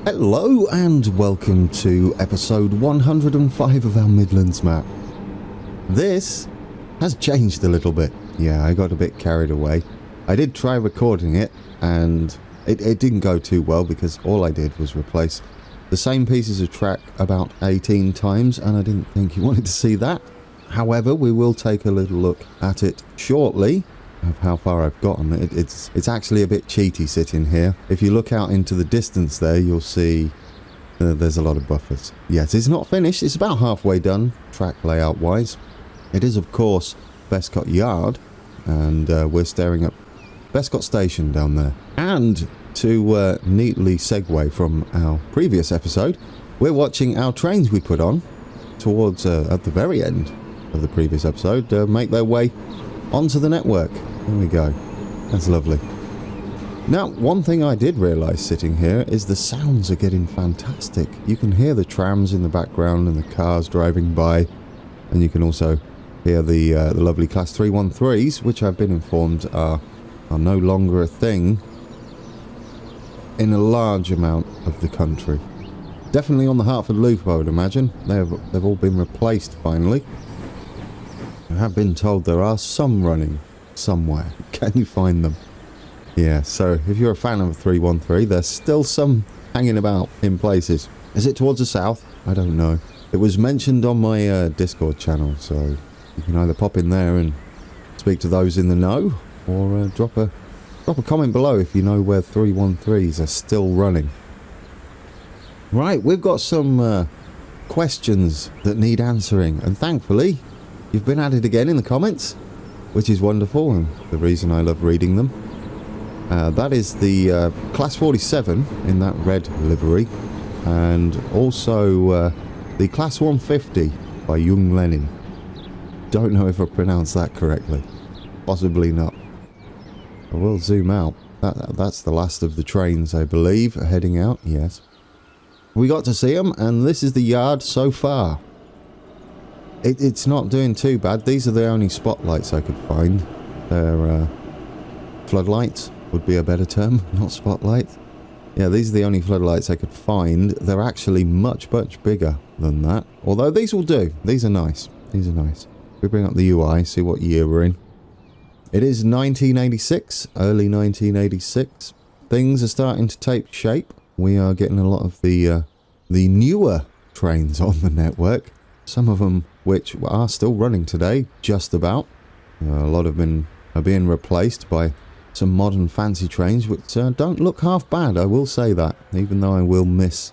Hello and welcome to episode 105 of our Midlands map. This has changed a little bit. Yeah, I got a bit carried away. I did try recording it and it didn't go too well because all I did was replace the same pieces of track about 18 times and I didn't think you wanted to see that. However, we will take a little look at it shortly of how far I've gotten. It's actually a bit cheaty sitting here. If you look out into the distance there, you'll see there's a lot of buffers. Yes, it's not finished. It's about halfway done, track layout wise. It is, of course, Bescot Yard, and we're staring at Bescot Station down there. And to neatly segue from our previous episode, we're watching our trains we put on towards, at the very end of the previous episode, make their way onto the network. There we go. That's lovely. Now, one thing I did realise sitting here is the sounds are getting fantastic. You can hear the trams in the background and the cars driving by, and you can also hear the lovely Class 313s, which I've been informed are no longer a thing in a large amount of the country. Definitely on the Hertford Loop, I would imagine. They've all been replaced finally. I have been told there are some running somewhere. Can you find them? Yeah, so if you're a fan of 313, there's still some hanging about in places. Is it towards the south? I don't know. It was mentioned on my Discord channel, so you can either pop in there and speak to those in the know, or drop a comment below if you know where 313s are still running. Right, we've got some questions that need answering, and thankfully you've been at it again in the comments, which is wonderful and the reason I love reading them. That is the Class 47 in that red livery, and also the Class 150 by Young Lenin. Don't know if I pronounced that correctly. Possibly not. I will zoom out. That's the last of the trains, I believe, heading out. Yes. We got to see them, and this is the yard so far. It's not doing too bad. These are the only spotlights I could find. They're floodlights would be a better term, not spotlights. Yeah, these are the only floodlights I could find. They're actually much bigger than that. Although these will do. These are nice. These are nice. We bring up the UI, see what year we're in. It is 1986, early 1986. Things are starting to take shape. We are getting a lot of the newer trains on the network. Some of them which are still running today, just about. A lot of them are being replaced by some modern fancy trains which don't look half bad, I will say that. Even though I will miss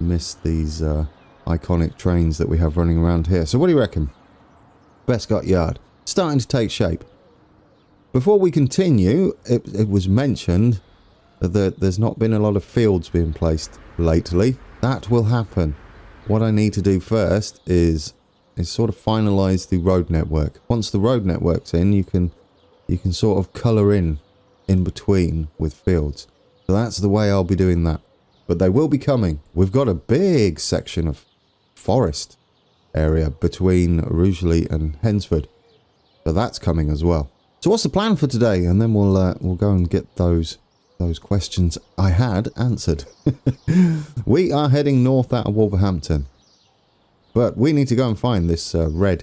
these iconic trains that we have running around here. So what do you reckon? Bescot Yard. Starting to take shape. Before we continue, it was mentioned that there's not been a lot of fields being placed lately. That will happen. What I need to do first is sort of finalize the road network. Once the road network's in, you can sort of colour in between with fields. So that's the way I'll be doing that. But they will be coming. We've got a big section of forest area between Rugeley and Hensford. So that's coming as well. So what's the plan for today? And then we'll go and get those questions I had answered. We are heading north out of Wolverhampton. But we need to go and find this red...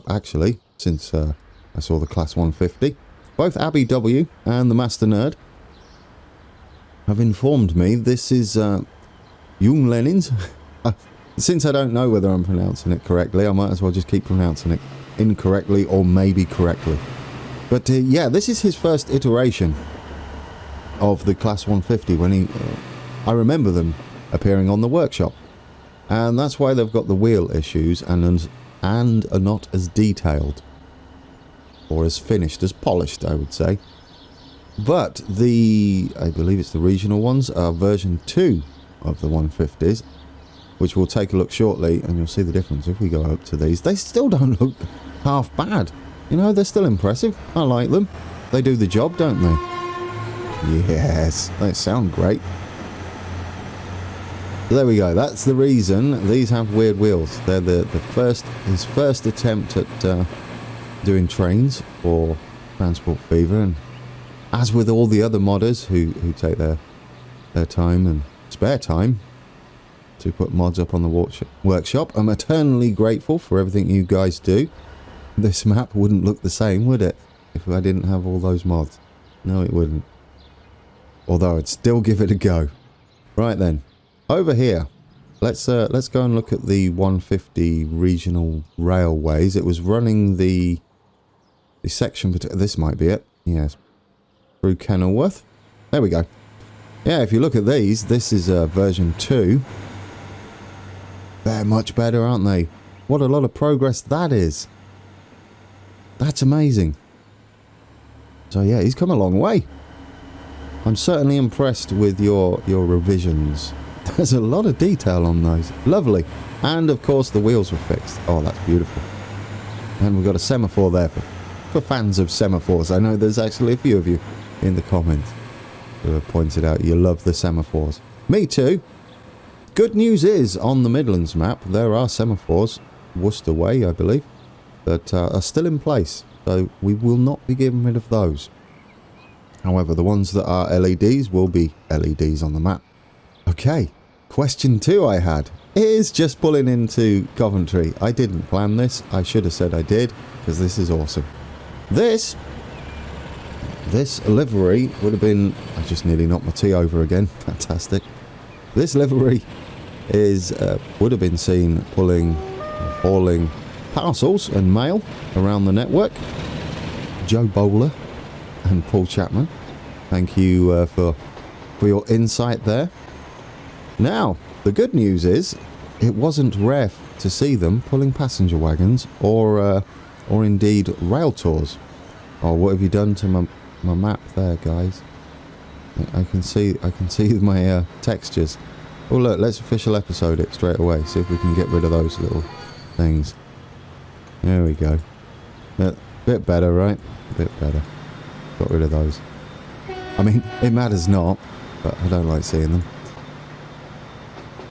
actually, since I saw the Class 150, both Abby W and the Master Nerd have informed me this is Young Lenin's. Since I don't know whether I'm pronouncing it correctly, I might as well just keep pronouncing it incorrectly or maybe correctly. But yeah, this is his first iteration of the Class 150 when he... I remember them appearing on the workshop. And that's why they've got the wheel issues and are not as detailed. Or as finished, as polished, I would say. But I believe it's the regional ones, are version 2 of the 150s. Which we'll take a look shortly and you'll see the difference if we go up to these. They still don't look half bad. You know, they're still impressive. I like them. They do the job, don't they? Yes, they sound great. So there we go. That's the reason these have weird wheels. They're his first attempt at doing trains for Transport Fever, and as with all the other modders who take their time and spare time to put mods up on the workshop. I'm eternally grateful for everything you guys do. This map wouldn't look the same, would it, if I didn't have all those mods? No, it wouldn't. Although I'd still give it a go. Right then, over here, let's go and look at the 150 regional railways. It was running the section between. This might be it. Yes, through Kenilworth. There we go. Yeah, if you look at these, this is version 2. They're much better, aren't they? What a lot of progress that is. That's amazing. So yeah, he's come a long way. I'm certainly impressed with your revisions. There's a lot of detail on those. Lovely. And of course the wheels were fixed. Oh, that's beautiful. And we've got a semaphore there for fans of semaphores. I know there's actually a few of you in the comments who have pointed out you love the semaphores. Me too. Good news is, on the Midlands map, there are semaphores, Worcester Way, I believe, that are still in place. So we will not be getting rid of those. However, the ones that are LEDs will be LEDs on the map. Okay, question 2 I had is just pulling into Coventry. I didn't plan this. I should have said I did, because this is awesome. This livery would have been... I just nearly knocked my tea over again. Fantastic. This livery would have been seen hauling parcels and mail around the network. Joe Bowler and Paul Chapman, thank you for your insight there. Now, the good news is it wasn't rare to see them pulling passenger wagons or indeed rail tours. Oh, what have you done to my map there, guys? I can see my textures. Oh look, let's official episode it straight away. See if we can get rid of those little things. There we go. Bit better, right? A bit better. Got rid of those. I mean, it matters not, but I don't like seeing them.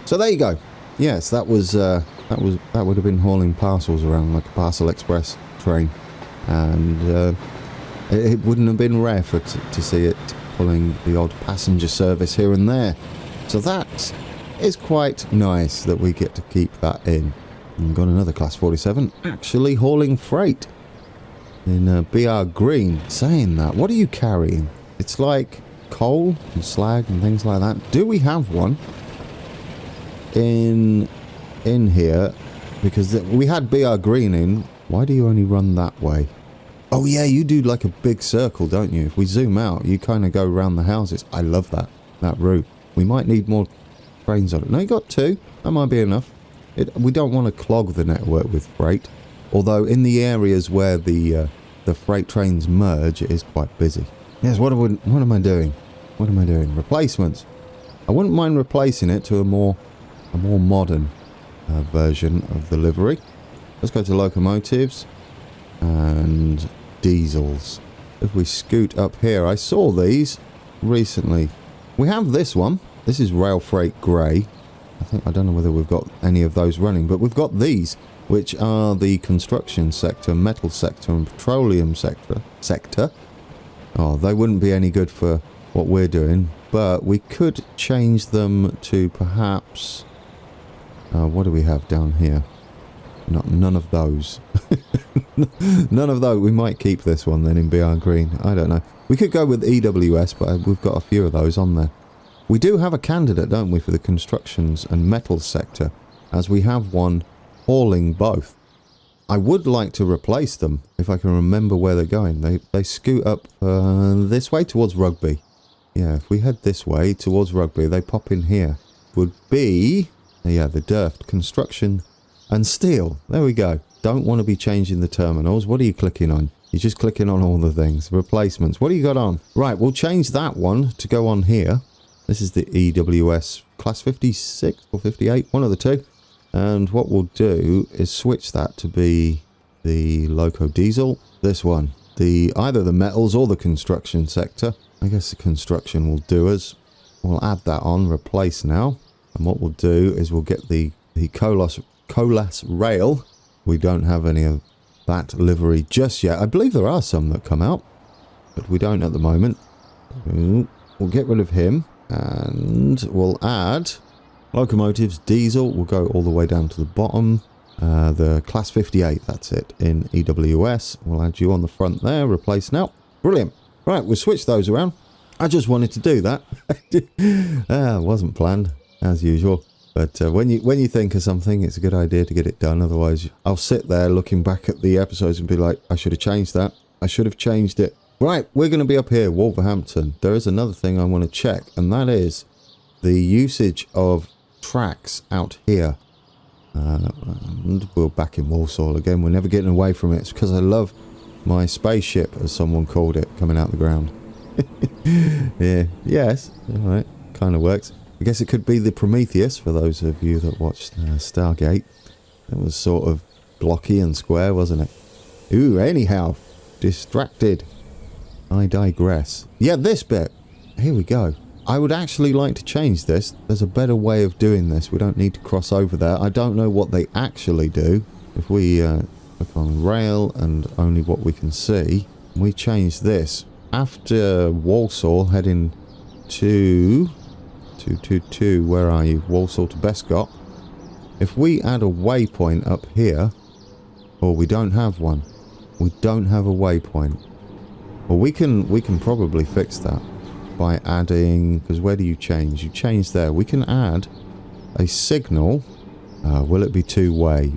So there you go. Yes, that would have been hauling parcels around like a Parcel Express train, and it wouldn't have been rare to see it pulling the odd passenger service here and there. So that is quite nice that we get to keep that in. And we've got another Class 47 actually hauling freight in BR Green. Saying that, what are you carrying? It's like coal and slag and things like that. Do we have one in here? Because we had BR Green in. Why do you only run that way? Oh yeah, you do like a big circle, don't you? If we zoom out, you kind of go around the houses. I love that route. We might need more trains on it. No, you got 2. That might be enough. We don't want to clog the network with freight. Although in the areas where the freight trains merge, it is quite busy. Yes, what am I doing? What am I doing? Replacements. I wouldn't mind replacing it to a more modern version of the livery. Let's go to locomotives and diesels. If we scoot up here, I saw these recently. We have this one. This is Rail Freight Grey. I don't know whether we've got any of those running, but we've got these, which are the construction sector, metal sector, and petroleum sector. Oh, they wouldn't be any good for what we're doing, but we could change them to perhaps... what do we have down here? None of those. None of those. We might keep this one then in BR Green. I don't know. We could go with EWS, but we've got a few of those on there. We do have a candidate, don't we, for the constructions and metals sector, as we have one hauling both. I would like to replace them, if I can remember where they're going. They scoot up this way towards Rugby. Yeah, if we head this way towards Rugby, they pop in here. Would be... yeah, the Durft, construction and steel. There we go. Don't want to be changing the terminals. What are you clicking on? You're just clicking on all the things. Replacements. What do you got on? Right, we'll change that one to go on here. This is the EWS Class 56 or 58, one of the two. And what we'll do is switch that to be the Loco Diesel. This one. Either the metals or the construction sector. I guess the construction will do us. We'll add that on, replace now. And what we'll do is we'll get the Colas Rail. We don't have any of that livery just yet. I believe there are some that come out, but we don't at the moment. We'll get rid of him. And we'll add locomotives, diesel. We'll go all the way down to the bottom. The class 58, that's it, in EWS. We'll add you on the front there, replace now. Brilliant. Right, we'll switch those around. I just wanted to do that. Wasn't planned, as usual. But when you think of something, it's a good idea to get it done. Otherwise, I'll sit there looking back at the episodes and be like, I should have changed that. I should have changed it. Right, we're going to be up here, Wolverhampton. There is another thing I want to check, and that is the usage of tracks out here. And we're back in Walsall again. We're never getting away from it. It's because I love my spaceship, as someone called it, coming out the ground. Yeah, yes, alright, kind of works. I guess it could be the Prometheus, for those of you that watched Stargate. It was sort of blocky and square, wasn't it? Ooh, anyhow, distracted. I digress. Yeah, this bit. Here we go. I would actually like to change this. There's a better way of doing this. We don't need to cross over there. I don't know what they actually do. If we click on rail and only what we can see, we change this. After Walsall, heading to where are you? Walsall to Bescot. If we add a waypoint up here, or we don't have one. We don't have a waypoint. Well, we can probably fix that by adding, because where do you change? You change there. We can add a signal. Will it be two-way?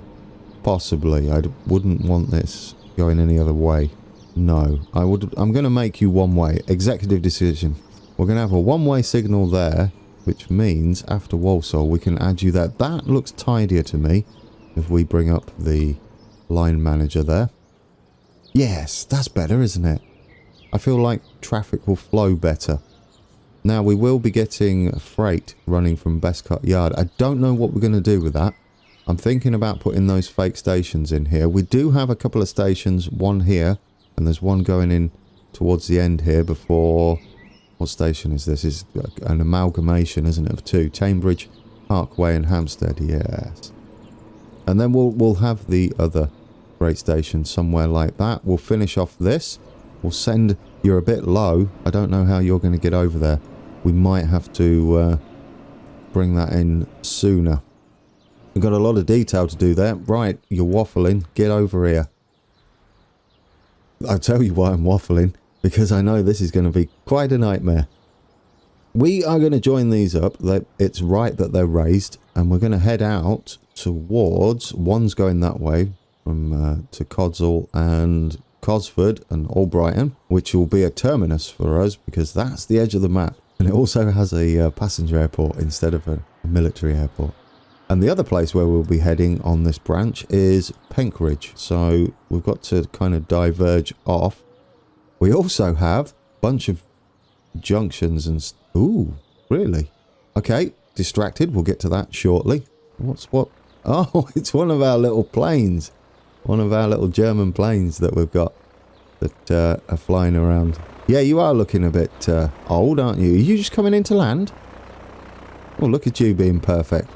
Possibly. I wouldn't want this going any other way. No, I'm going to make you one way. Executive decision. We're going to have a one-way signal there, which means after Walsall we can add you there. That looks tidier to me if we bring up the line manager there. Yes, that's better, isn't it? I feel like traffic will flow better. Now, we will be getting freight running from Bescot Yard. I don't know what we're going to do with that. I'm thinking about putting those fake stations in here. We do have a couple of stations, one here, and there's one going in towards the end here before... What station is this? It's an amalgamation, isn't it, of two? Cambridge, Parkway and Hampstead, yes. And then we'll have the other freight station somewhere like that. We'll finish off this. We'll send... You're a bit low. I don't know how you're going to get over there. We might have to bring that in sooner. We've got a lot of detail to do there. Right, you're waffling. Get over here. I'll tell you why I'm waffling. Because I know this is going to be quite a nightmare. We are going to join these up. It's right that they're raised. And we're going to head out towards... One's going that way from to Codsall and Cosford and Albrighton, which will be a terminus for us because that's the edge of the map. And it also has a passenger airport instead of a military airport. And the other place where we'll be heading on this branch is Penkridge. So we've got to kind of diverge off. We also have a bunch of junctions and... Ooh, really? Okay, distracted. We'll get to that shortly. What? Oh, it's one of our little planes. One of our little German planes that we've got that are flying around. Yeah, you are looking a bit old, aren't you? Are you just coming into land? Oh, look at you being perfect.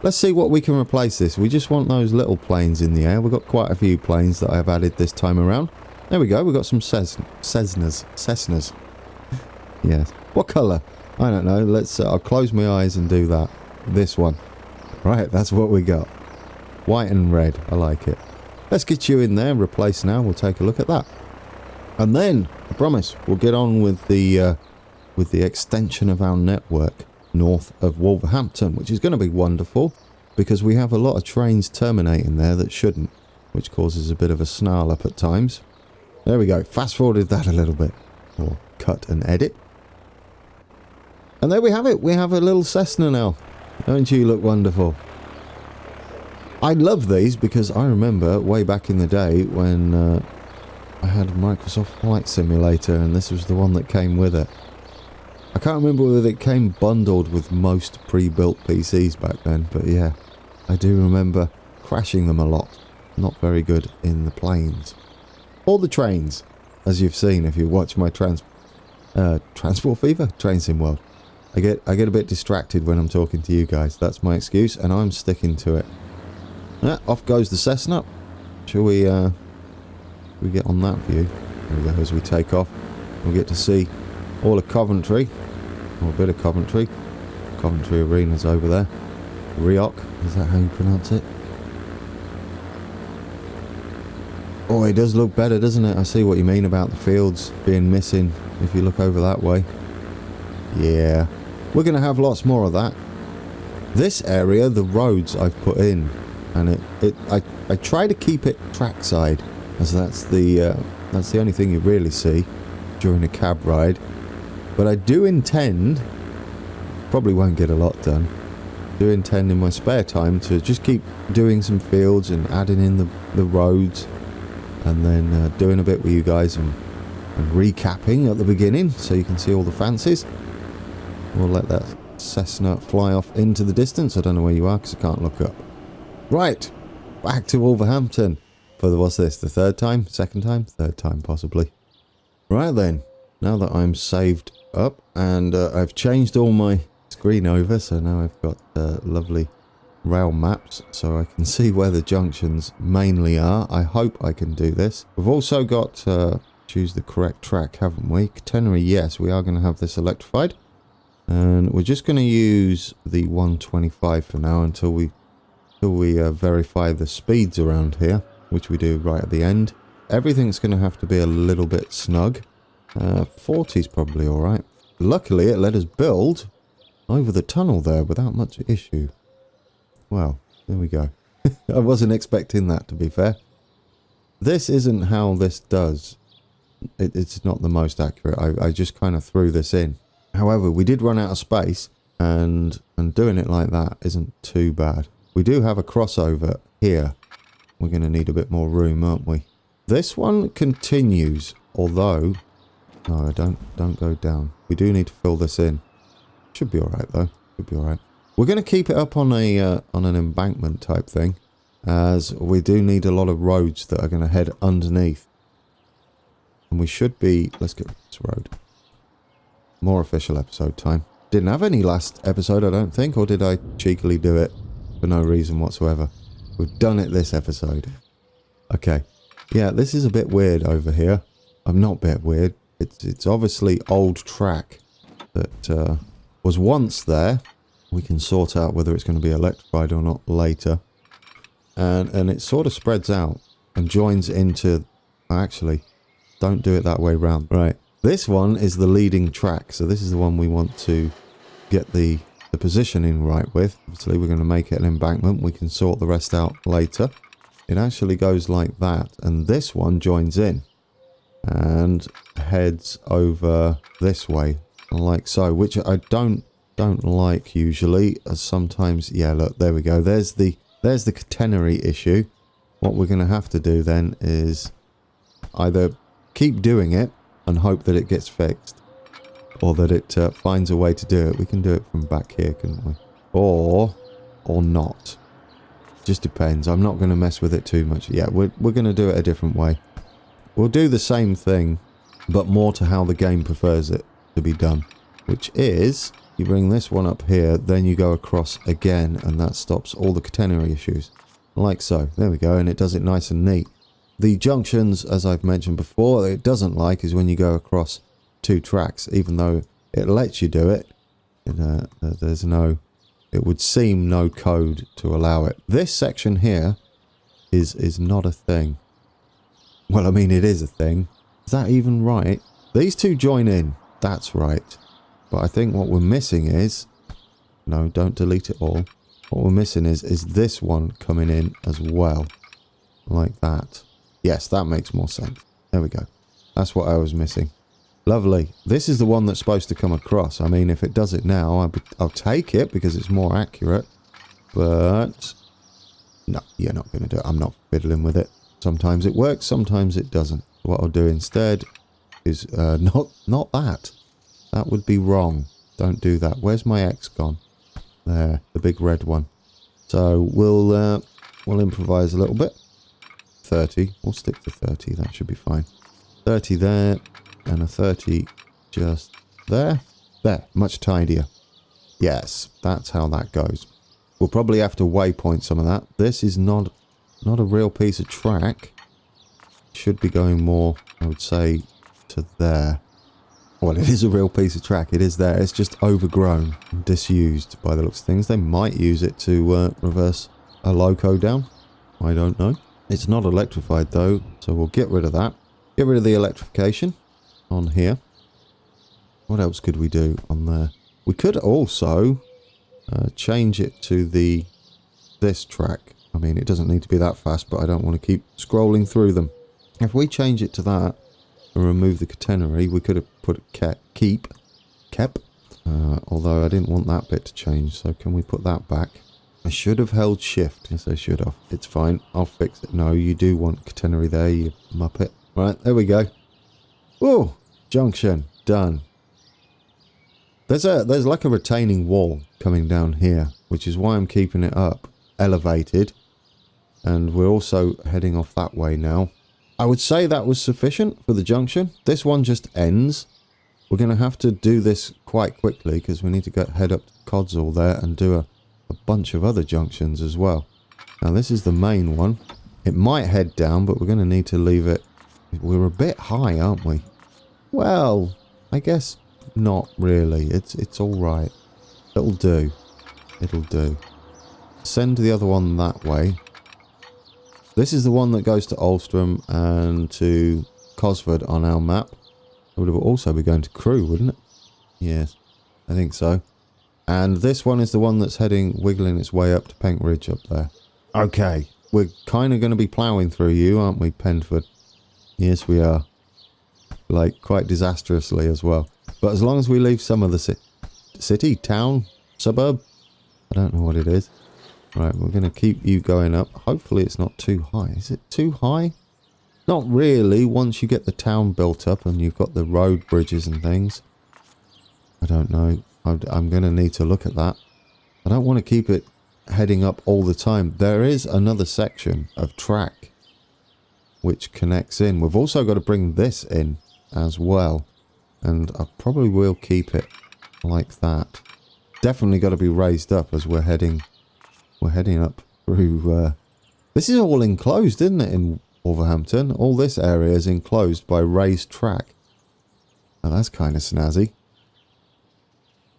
Let's see what we can replace this. We just want those little planes in the air. We've got quite a few planes that I've added this time around. There we go. We've got some Cessnas. Yes. What colour? I don't know. Let's. I'll close my eyes and do that. This one. Right, that's what we got. White and red. I like it. Let's get you in there. Replace now. We'll take a look at that. And then, I promise, we'll get on with the extension of our network north of Wolverhampton, which is going to be wonderful because we have a lot of trains terminating there that shouldn't, which causes a bit of a snarl up at times. There we go. Fast forwarded that a little bit. Or cut and edit. And there we have it. We have a little Cessna now. Don't you look wonderful? I love these because I remember way back in the day when I had a Microsoft Flight Simulator and this was the one that came with it. I can't remember whether it came bundled with most pre-built PCs back then, but yeah, I do remember crashing them a lot. Not very good in the planes. Or the trains, as you've seen if you watch my Transport Fever? Train Sim World. I get a bit distracted when I'm talking to you guys. That's my excuse, and I'm sticking to it. Off goes the Cessna. Shall we get on that view? There we go, as we take off. We'll get to see all of Coventry. or a bit of Coventry. Coventry Arena's over there. Rioch, is that how you pronounce it? Oh, it does look better, doesn't it? I see what you mean about the fields being missing if you look over that way. Yeah, we're going to have lots more of that. This area, the roads I've put in, and I try to keep it trackside, as that's the only thing you really see during a cab ride. But I do intend, probably won't get a lot done, do intend in my spare time to just keep doing some fields and adding in the roads, and then doing a bit with you guys and recapping at the beginning so you can see all the fancies. We'll let that Cessna fly off into the distance. I don't know where you are because I can't look up. Right, back to Wolverhampton for what's this, the third time? Second time? Third time possibly. Right then, now that I'm saved up and I've changed all my screen over, so now I've got lovely rail maps so I can see where the junctions mainly are. I hope I can do this. We've also got choose the correct track, haven't we? Catenary, yes, we are going to have this electrified, and we're just going to use the 125 for now until we verify the speeds around here, which we do right at the end. Everything's going to have to be a little bit snug. 40's probably all right. Luckily it let us build over the tunnel there without much issue. Well, there we go. I wasn't expecting that, to be fair. This isn't how this does. It's not the most accurate. I just kind of threw this in. However, we did run out of space, and doing it like that isn't too bad. We do have a crossover here. We're going to need a bit more room, aren't we? This one continues, although... No, don't go down. We do need to fill this in. Should be alright, though. Should be alright. We're going to keep it up on an embankment type thing, as we do need a lot of roads that are going to head underneath. And we should be... Let's get rid of this road. More official episode time. Didn't have any last episode, I don't think, or did I cheekily do it for no reason whatsoever? We've done it this episode. Okay. Yeah, this is a bit weird over here. I'm not a bit weird. It's obviously old track that was once there. We can sort out whether it's going to be electrified or not later. And it sort of spreads out and joins into... Actually, don't do it that way round. Right. This one is the leading track. So this is the one we want to get the positioning right with. Obviously, we're going to make it an embankment. We can sort the rest out later. It actually goes like that. And this one joins in and heads over this way, like so, which I don't like usually, as sometimes... Yeah, look, there we go. There's the catenary issue. What we're going to have to do then is either keep doing it and hope that it gets fixed, or that it finds a way to do it. We can do it from back here, couldn't we? Or not. Just depends. I'm not going to mess with it too much. Yeah, we're going to do it a different way. We'll do the same thing, but more to how the game prefers it to be done, which is you bring this one up here, then you go across again, and that stops all the catenary issues. Like so. There we go, and it does it nice and neat. The junctions, as I've mentioned before, it doesn't like is when you go across two tracks, even though it lets you do it. There's no... It would seem no code to allow it. This section here is not a thing. Well, I mean, it is a thing. Is that even right? These two join in. That's right. But I think what we're missing is... No, don't delete it all. What we're missing is this one coming in as well. Like that. Yes, that makes more sense. There we go. That's what I was missing. Lovely. This is the one that's supposed to come across. I mean, if it does it now, I'll take it because it's more accurate. But... No, you're not going to do it. I'm not fiddling with it. Sometimes it works, sometimes it doesn't. What I'll do instead is not that. That would be wrong. Don't do that. Where's my X gone? There, the big red one. So we'll improvise a little bit. 30. We'll stick to 30. That should be fine. 30 there, and a 30 just there. There, much tidier. Yes, that's how that goes. We'll probably have to waypoint some of that. This is not a real piece of track. Should be going more, I would say, to there. Well, it is a real piece of track. It is there. It's just overgrown and disused by the looks of things. They might use it to reverse a loco down. I don't know. It's not electrified though, so we'll get rid of that. Get rid of the electrification on here. What else could we do on there? We could also change it to this track. I mean, it doesn't need to be that fast, but I don't want to keep scrolling through them. If we change it to that and remove the catenary, we could have put keep, although I didn't want that bit to change, so can we put that back? I should have held shift. Yes, I should have. It's fine. I'll fix it. No, you do want catenary there, you muppet. Right, there we go. Whoa, junction, done. There's like a retaining wall coming down here, which is why I'm keeping it up, elevated. And we're also heading off that way now. I would say that was sufficient for the junction. This one just ends. We're going to have to do this quite quickly because we need to head up to Codsall there and do a bunch of other junctions as well. Now this is the main one. It might head down, but we're going to need to leave it. We're a bit high, aren't we? Well, I guess not really. It's all right. It'll do. It'll do. Send the other one that way. This is the one that goes to Ulstrom and to Cosford on our map. It would have also be going to Crewe, wouldn't it? Yes, I think so. And this one is the one that's wiggling its way up to Penkridge up there. Okay, we're kind of going to be ploughing through you, aren't we, Penford? Yes, we are. Like, quite disastrously as well. But as long as we leave some of the city, town, suburb, I don't know what it is. Right, we're going to keep you going up. Hopefully it's not too high. Is it too high? Not really, once you get the town built up and you've got the road bridges and things. I don't know. I'm going to need to look at that. I don't want to keep it heading up all the time. There is another section of track which connects in. We've also got to bring this in as well. And I probably will keep it like that. Definitely got to be raised up as we're heading up through... this is all enclosed, isn't it, in Wolverhampton? All this area is enclosed by raised track. Now that's kind of snazzy.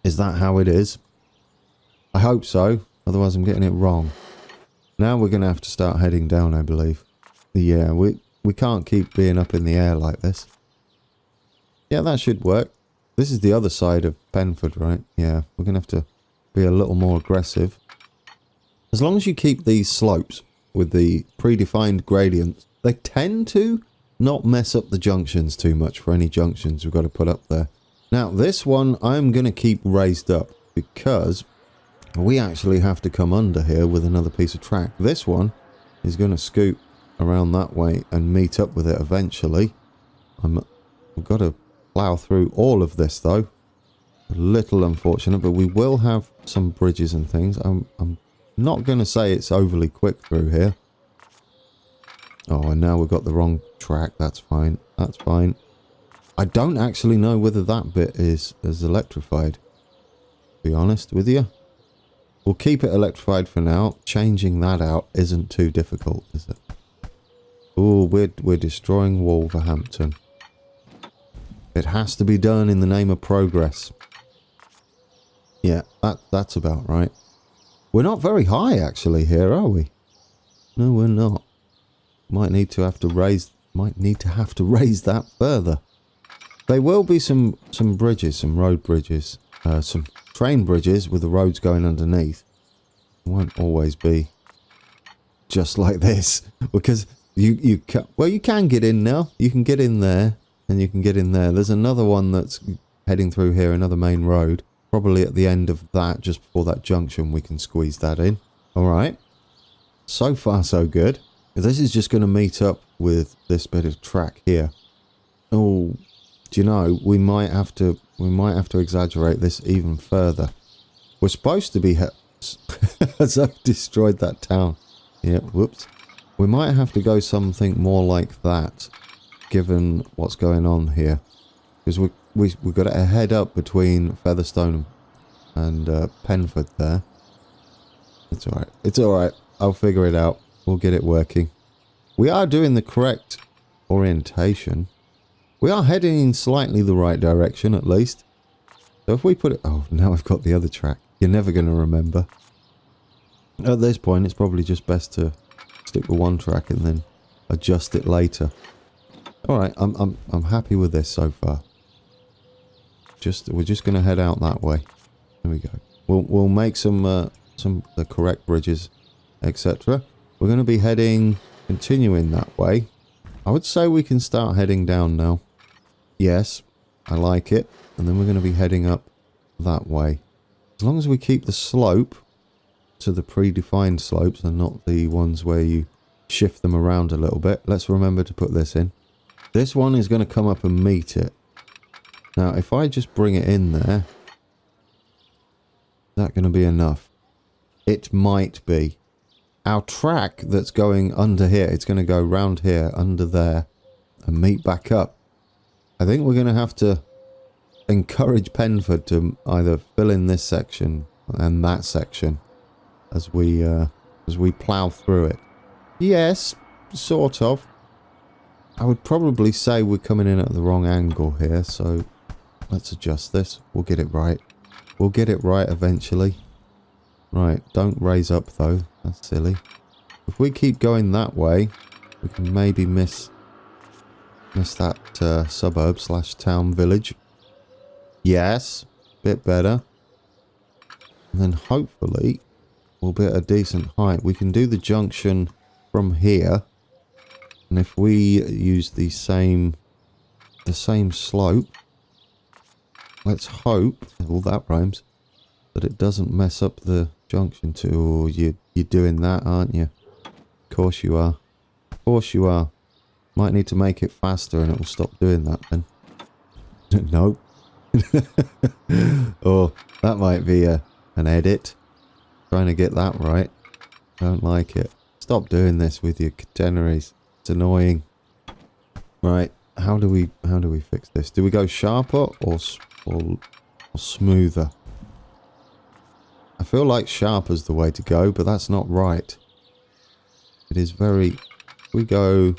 Is that how it is? I hope so, otherwise I'm getting it wrong. Now we're going to have to start heading down, I believe. Yeah, we can't keep being up in the air like this. Yeah, that should work. This is the other side of Penford, right? Yeah, we're going to have to be a little more aggressive. As long as you keep these slopes with the predefined gradients, they tend to not mess up the junctions too much for any junctions we've got to put up there. Now, this one I'm going to keep raised up because we actually have to come under here with another piece of track. This one is going to scoot around that way and meet up with it eventually. I've got to plough through all of this though. A little unfortunate, but we will have some bridges and things. I'm not going to say it's overly quick through here. Oh, and now we've got the wrong track. That's fine. That's fine. I don't actually know whether that bit is electrified. To be honest with you. We'll keep it electrified for now. Changing that out isn't too difficult, is it? Oh, we're destroying Wolverhampton. It has to be done in the name of progress. Yeah, that's about right. We're not very high actually here, are we? No, we're not. Might need to have to raise that further. There will be some bridges, some road bridges, some train bridges with the roads going underneath. It won't always be just like this because you can get in now. You can get in there and you can get in there. There's another one that's heading through here, another main road. Probably at the end of that, just before that junction, we can squeeze that in. All right. So far, so good. This is just going to meet up with this bit of track here. Oh, do you know, we might have to exaggerate this even further. We're supposed to be as I've destroyed that town. Yeah, whoops. We might have to go something more like that, given what's going on here, because we've got to head up between Featherstone and Penford there. It's all right. It's all right. I'll figure it out. We'll get it working. We are doing the correct orientation. We are heading in slightly the right direction, at least. So if we put it... Oh, now I've got the other track. You're never going to remember. At this point, it's probably just best to stick with one track and then adjust it later. Alright, I'm happy with this so far. We're just going to head out that way. There we go. We'll make some the correct bridges, etc. We're going to be continuing that way. I would say we can start heading down now. Yes, I like it. And then we're going to be heading up that way. As long as we keep the slope to the predefined slopes and not the ones where you shift them around a little bit. Let's remember to put this in. This one is going to come up and meet it. Now, if I just bring it in there, is that going to be enough? It might be. Our track that's going under here, it's going to go round here, under there, and meet back up. I think we're going to have to encourage Penford to either fill in this section and that section as we plough through it. Yes, sort of. I would probably say we're coming in at the wrong angle here, so let's adjust this. We'll get it right. We'll get it right eventually. Right, don't raise up though. That's silly. If we keep going that way, we can maybe miss that suburb / town village. Yes, bit better. And then hopefully we'll be at a decent height. We can do the junction from here. And if we use the same slope, let's hope, all that rhymes, that it doesn't mess up the junction too. Oh, you're doing that, aren't you? Of course you are. Of course you are. Might need to make it faster and it will stop doing that then. Nope. Oh, that might be an edit. Trying to get that right. Don't like it. Stop doing this with your catenaries. It's annoying. Right, how do we fix this? Do we go sharper or smoother? I feel like sharper's the way to go, but that's not right. It is very... We go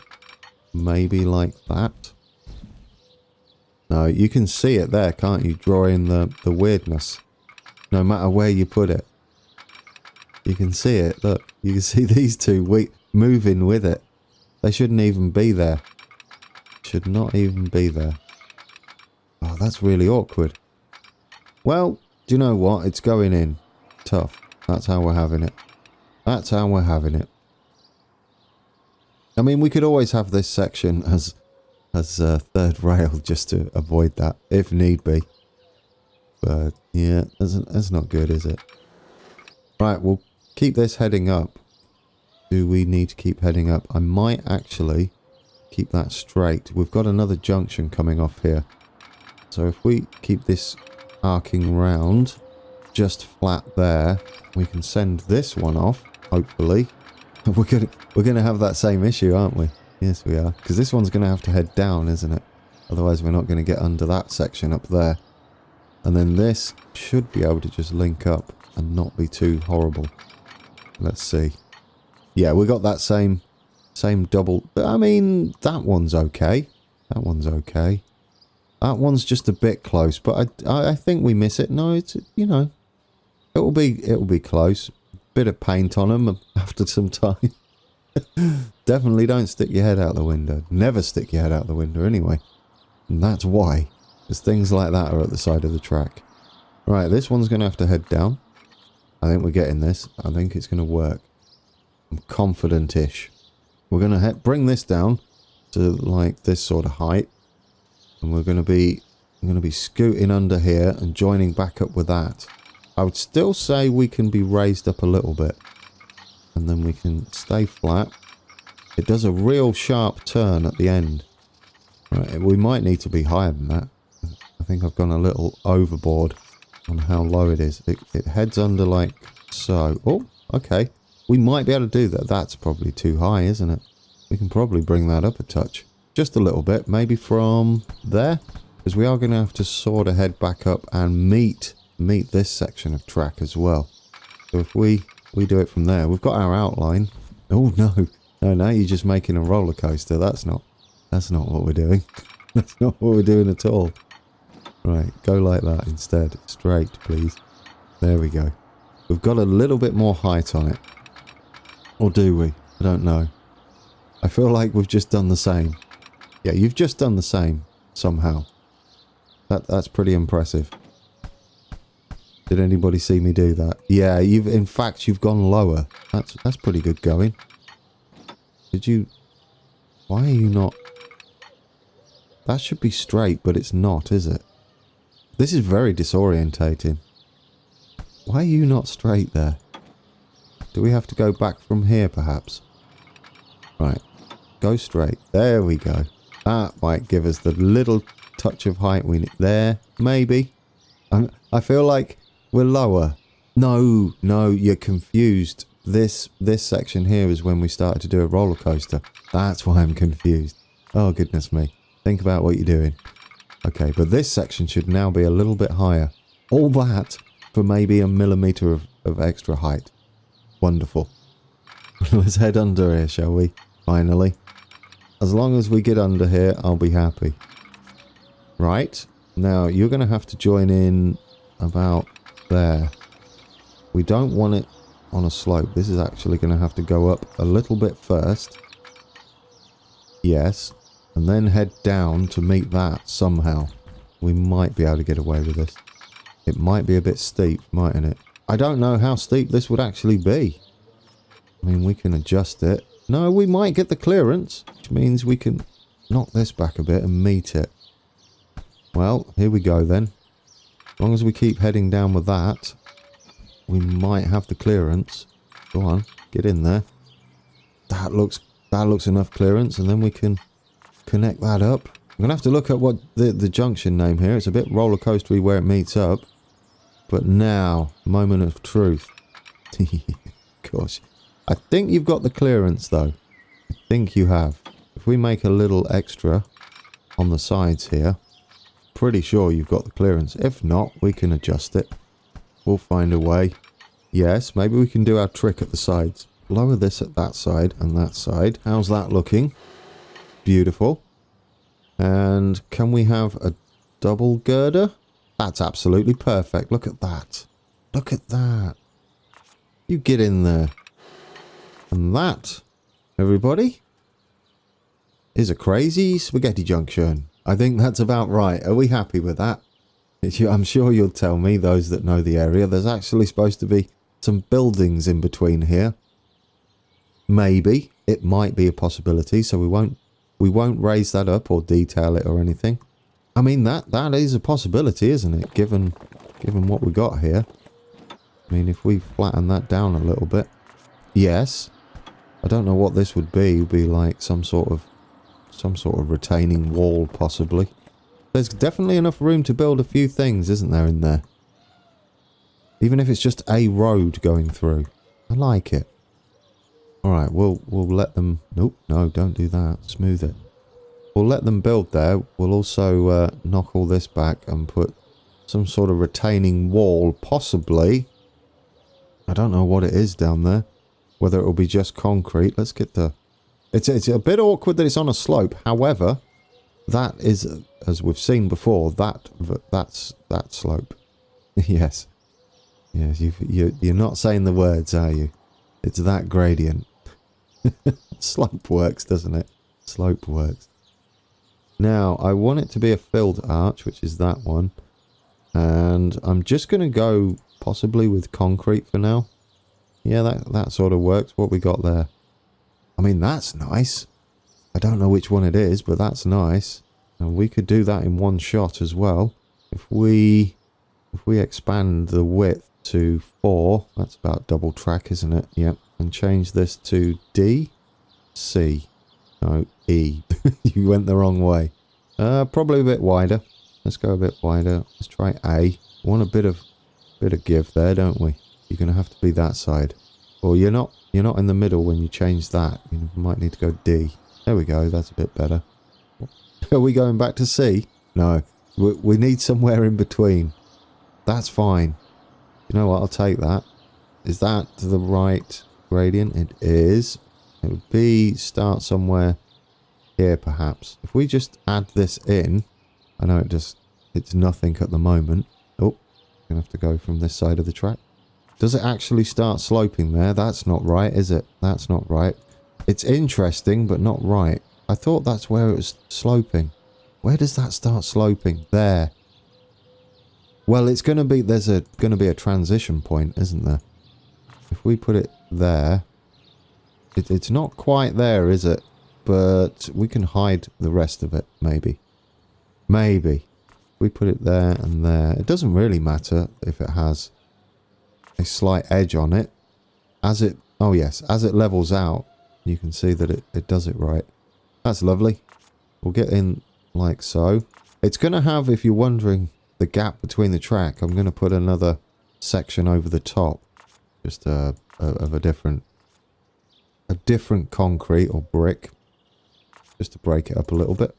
maybe like that. No, you can see it there, can't you? Drawing the weirdness. No matter where you put it. You can see it, look. You can see these two moving with it. They shouldn't even be there. Should not even be there. Oh, that's really awkward. Well, do you know what? It's going in. Tough. That's how we're having it. That's how we're having it. I mean, we could always have this section as third rail just to avoid that, if need be. But, yeah, that's not good, is it? Right, we'll keep this heading up. Do we need to keep heading up? I might actually keep that straight. We've got another junction coming off here. So if we keep this arcing round just flat there, we can send this one off, hopefully. We're gonna have that same issue, aren't we? Yes, we are. Because this one's going to have to head down, isn't it? Otherwise, we're not going to get under that section up there. And then this should be able to just link up and not be too horrible. Let's see. Yeah, we got that same double... I mean, that one's okay. That one's okay. That one's just a bit close, but I think we miss it. No, it's, you know, it'll be close. Bit of paint on them after some time. Definitely don't stick your head out the window. Never stick your head out the window anyway. And that's why. Because things like that are at the side of the track. Right, this one's going to have to head down. I think we're getting this. I think it's going to work. I'm confident-ish. We're going to bring this down to like this sort of height. And I'm going to be scooting under here and joining back up with that. I would still say we can be raised up a little bit. And then we can stay flat. It does a real sharp turn at the end. Right, we might need to be higher than that. I think I've gone a little overboard on how low it is. It heads under like so. Oh, okay. We might be able to do that. That's probably too high, isn't it? We can probably bring that up a touch. Just a little bit. Maybe from there. Because we are going to have to sort of head back up and meet this section of track as well. So if we do it from there. We've got our outline. Oh, no. No, you're just making a roller coaster. That's not what we're doing. That's not what we're doing at all. Right, go like that instead. Straight, please. There we go. We've got a little bit more height on it. Or do we? I don't know. I feel like we've just done the same. Yeah, you've just done the same. Somehow. That's pretty impressive. Did anybody see me do that? Yeah, in fact, you've gone lower. That's pretty good going. Did you... Why are you not... That should be straight, but it's not, is it? This is very disorientating. Why are you not straight there? Do we have to go back from here, perhaps? Right. Go straight. There we go. That might give us the little touch of height we need. There. Maybe. I feel like we're lower. No, you're confused. This section here is when we started to do a roller coaster. That's why I'm confused. Oh, goodness me. Think about what you're doing. Okay, but this section should now be a little bit higher. All that for maybe a millimetre of extra height. Wonderful. Let's head under here, shall we? Finally. As long as we get under here, I'll be happy. Right. Now, you're going to have to join in about there. We don't want it on a slope. This is actually going to have to go up a little bit first. Yes. And then head down to meet that somehow. We might be able to get away with this. It might be a bit steep, mightn't it? I don't know how steep this would actually be. I mean, we can adjust it. No, we might get the clearance, which means we can knock this back a bit and meet it. Well, here we go then. As long as we keep heading down with that, we might have the clearance. Go on, get in there. That looks enough clearance, and then we can connect that up. I'm going to have to look at what the junction name here. It's a bit roller coastery where it meets up. But now, moment of truth. Gosh. I think you've got the clearance though. I think you have. If we make a little extra on the sides here, pretty sure you've got the clearance. If not, we can adjust it. We'll find a way. Yes, maybe we can do our trick at the sides. Lower this at that side and that side. How's that looking? Beautiful. And can we have a double girder? That's absolutely perfect. Look at that. Look at that. You get in there. And that, everybody, is a crazy spaghetti junction. I think that's about right. Are we happy with that? I'm sure you'll tell me, those that know the area, there's actually supposed to be some buildings in between here. Maybe. It might be a possibility, so we won't raise that up or detail it or anything. I mean, that is a possibility, isn't it? Given what we got here. I mean, if we flatten that down a little bit. Yes. I don't know what this would be. It would be like some sort of retaining wall, possibly. There's definitely enough room to build a few things, isn't there, in there? Even if it's just a road going through. I like it. Alright, we'll let them... Nope, no, don't do that. Smooth it. We'll let them build there. We'll also knock all this back and put some sort of retaining wall, possibly. I don't know what it is down there. Whether it will be just concrete. Let's get the... It's a bit awkward that it's on a slope. However, that is, as we've seen before, that's that slope. Yes. Yes, you're not saying the words, are you? It's that gradient. Slope works, doesn't it? Slope works. Now, I want it to be a filled arch, which is that one. And I'm just going to go possibly with concrete for now. Yeah, that sort of works. What we got there. I mean, that's nice. I don't know which one it is, but that's nice. And we could do that in one shot as well. If we expand the width to 4, that's about double track, isn't it? Yep. And change this to D, C. No, E. You went the wrong way. Probably a bit wider. Let's go a bit wider. Let's try A. Want a bit of give there, don't we? You're going to have to be that side. Or you're not in the middle when you change that. You might need to go D. There we go. That's a bit better. Are we going back to C? No. We need somewhere in between. That's fine. You know what? I'll take that. Is that the right gradient? It is. It would be start somewhere here perhaps. If we just add this in, I know it's nothing at the moment. Oh, gonna have to go from this side of the track. Does it actually start sloping there? That's not right, is it? That's not right. It's interesting, but not right. I thought that's where it was sloping. Where does that start sloping? There. Well, it's going to be, going to be a transition point, isn't there? If we put it there, it's not quite there, is it? But we can hide the rest of it, maybe. Maybe. We put it there and there. It doesn't really matter if it has a slight edge on it. As it, oh yes, as it levels out, you can see that it does it right. That's lovely. We'll get in like so. It's going to have, if you're wondering, the gap between the track, I'm going to put another section over the top. Just of a different concrete or brick. Just to break it up a little bit.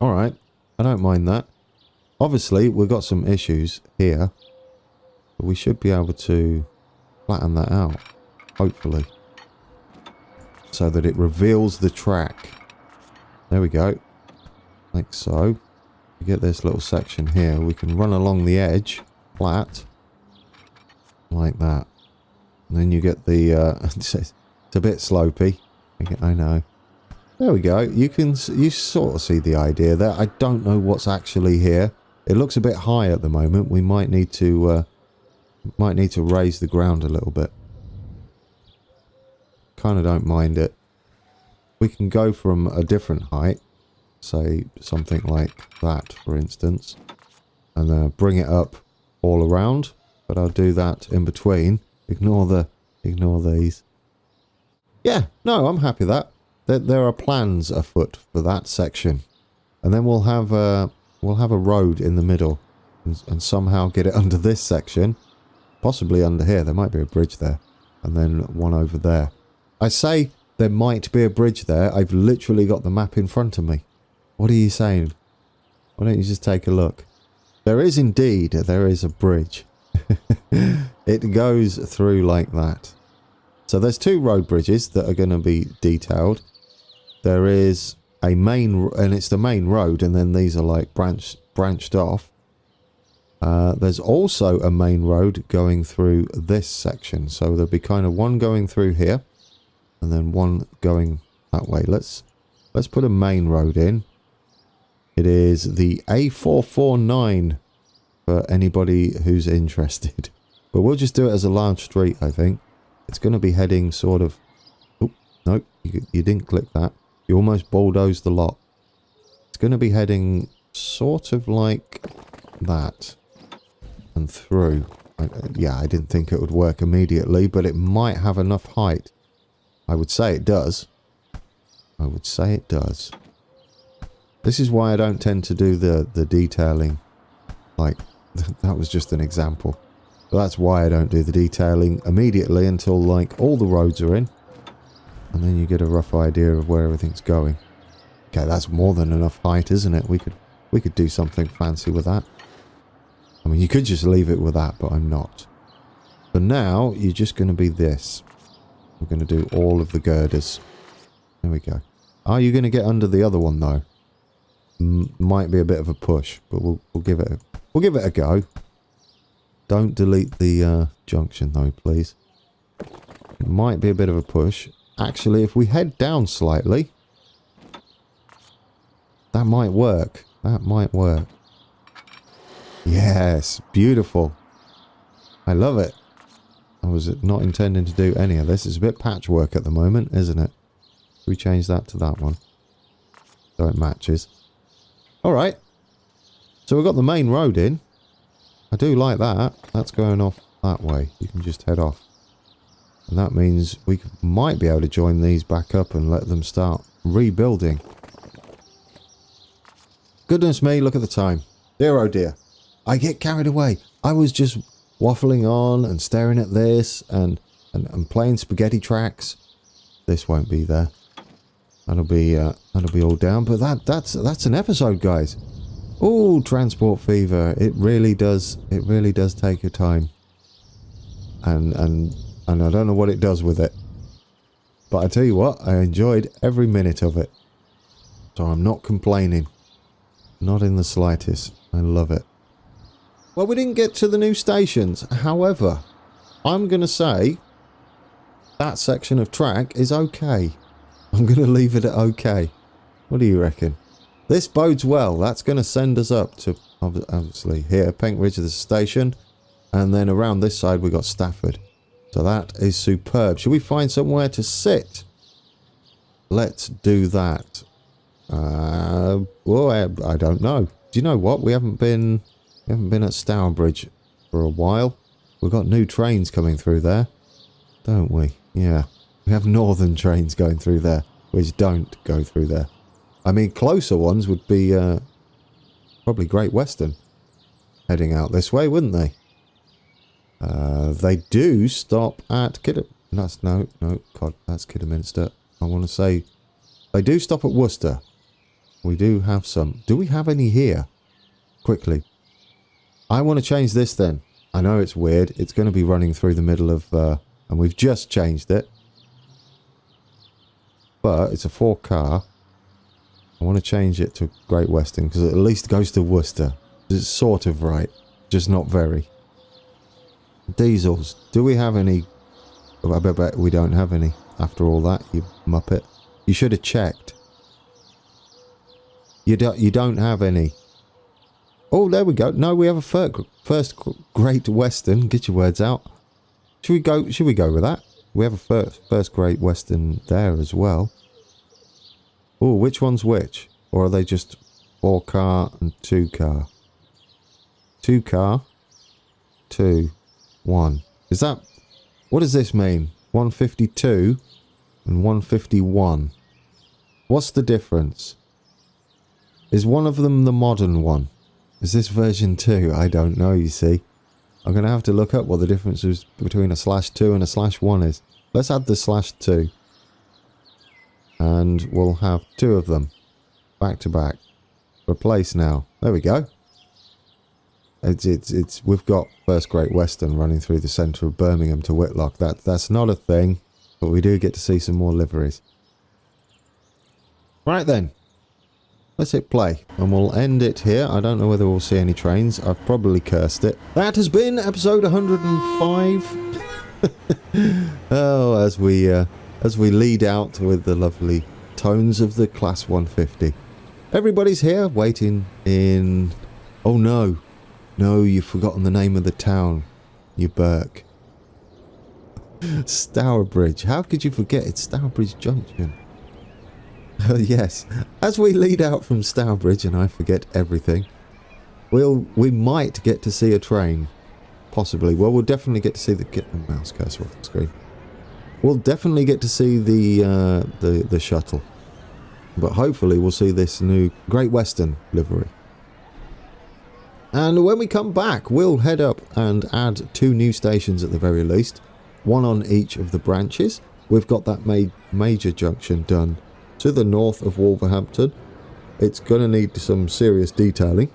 Alright, I don't mind that. Obviously, we've got some issues here. But we should be able to flatten that out. Hopefully. So that it reveals the track. There we go. Like so. We get this little section here. We can run along the edge. Flat. Like that. And then you get the... it's a bit slopey. I know. There we go. You sort of see the idea there. I don't know what's actually here. It looks a bit high at the moment. We might need to raise the ground a little bit. Kind of don't mind it. We can go from a different height. Say something like that, for instance. And bring it up all around. But I'll do that in between. Ignore these. Yeah, no, I'm happy with that. There are plans afoot for that section. And then we'll have a road in the middle. And somehow get it under this section. Possibly under here. There might be a bridge there. And then one over there. I say there might be a bridge there. I've literally got the map in front of me. What are you saying? Why don't you just take a look? There is indeed. There is a bridge. It goes through like that. So there's two road bridges that are going to be detailed. There is a main, and it's the main road, and then these are like branched off. There's also a main road going through this section. So there'll be kind of one going through here, and then one going that way. Let's put a main road in. It is the A449 for anybody who's interested. But we'll just do it as a large street, I think. It's going to be heading sort of... Oh, no, you didn't click that. You almost bulldozed the lot. It's going to be heading sort of like that. And through. Yeah, I didn't think it would work immediately, but it might have enough height. I would say it does. I would say it does. This is why I don't tend to do the detailing. Like, that was just an example. But that's why I don't do the detailing immediately until, like, all the roads are in. And then you get a rough idea of where everything's going. Okay, that's more than enough height, isn't it? We could do something fancy with that. I mean, you could just leave it with that, but I'm not. For now, you're just going to be this. We're going to do all of the girders. There we go. Are you going to get under the other one, though? Might be a bit of a push, but we'll give it a go. Don't delete the junction though, please. It might be a bit of a push. Actually, if we head down slightly, that might work. That might work. Yes, beautiful. I love it. I was not intending to do any of this. It's a bit patchwork at the moment, isn't it? We change that to that one so it matches. Alright, so we've got the main road in. I do like that. That's going off that way. You can just head off. And that means we might be able to join these back up and let them start rebuilding. Goodness me, look at the time. Dear oh dear. I get carried away. I was just waffling on and staring at this and playing spaghetti tracks. This won't be there. That'll be all down, but that's an episode, guys. Oh, transport fever. It really does take your time. And I don't know what it does with it. But I tell you what, I enjoyed every minute of it. So I'm not complaining. Not in the slightest. I love it. Well, we didn't get to the new stations. However, I'm going to say that section of track is okay. I'm going to leave it at okay. What do you reckon? This bodes well. That's going to send us up to, obviously, here, Penkridge is the station. And then around this side, we got Stafford. So that is superb. Should we find somewhere to sit? Let's do that. Well, I don't know. Do you know what? We haven't been at Stourbridge for a while. We've got new trains coming through there, don't we? Yeah. We have northern trains going through there, which don't go through there. I mean, closer ones would be probably Great Western heading out this way, wouldn't they? They do stop at that's Kidderminster. I want to say they do stop at Worcester. We do have some. Do we have any here? Quickly. I want to change this then. I know it's weird. It's going to be running through the middle of, and we've just changed it. But it's a 4-car. I want to change it to Great Western because it at least goes to Worcester. It's sort of right, just not very. Diesels. Do we have any? I bet we don't have any. After all that, you muppet. You should have checked. You don't have any. Oh, there we go. No, we have a first Great Western. Get your words out. Should we go with that? We have a first Great Western there as well. Oh, which one's which? Or are they just 4-car and 2-car? 2-car, 2, 1. Is that... What does this mean? 152 and 151. What's the difference? Is one of them the modern one? Is this version 2? I don't know, you see. I'm going to have to look up what the difference is between a /2 and a /1 is. Let's add the /2. And we'll have 2 of them. Back to back. Replace now. There we go. We've got First Great Western running through the centre of Birmingham to Whitlock. That's not a thing. But we do get to see some more liveries. Right then. Let's hit play, and we'll end it here. I don't know whether we'll see any trains. I've probably cursed it. That has been episode 105. Oh, as we lead out with the lovely tones of the Class 150. Everybody's here, waiting in... Oh no. No, you've forgotten the name of the town. You Burke. Stourbridge. How could you forget? It's Stourbridge Junction. Yes, as we lead out from Stourbridge, and I forget everything, we might get to see a train. Possibly. Well, we'll definitely get to see get the mouse cursor off the screen. We'll definitely get to see the shuttle. But hopefully we'll see this new Great Western livery. And when we come back, we'll head up and add 2 new stations at the very least. 1 on each of the branches. We've got that major junction done to the north of Wolverhampton. It's going to need some serious detailing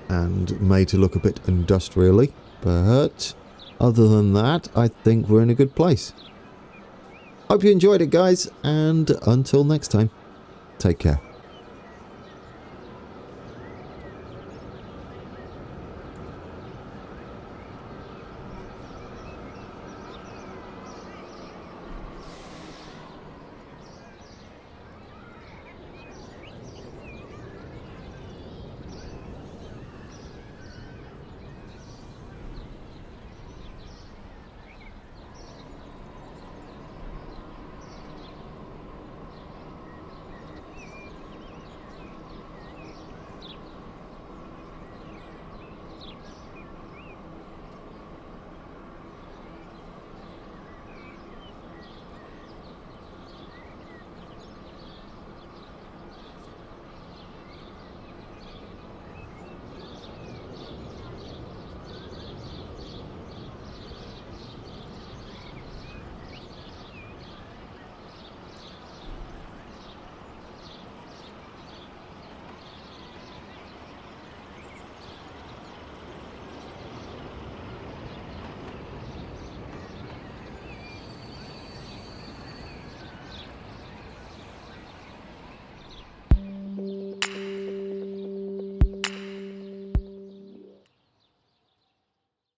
and made to look a bit industrially, but other than that, I think we're in a good place. Hope you enjoyed it, guys, and until next time, take care.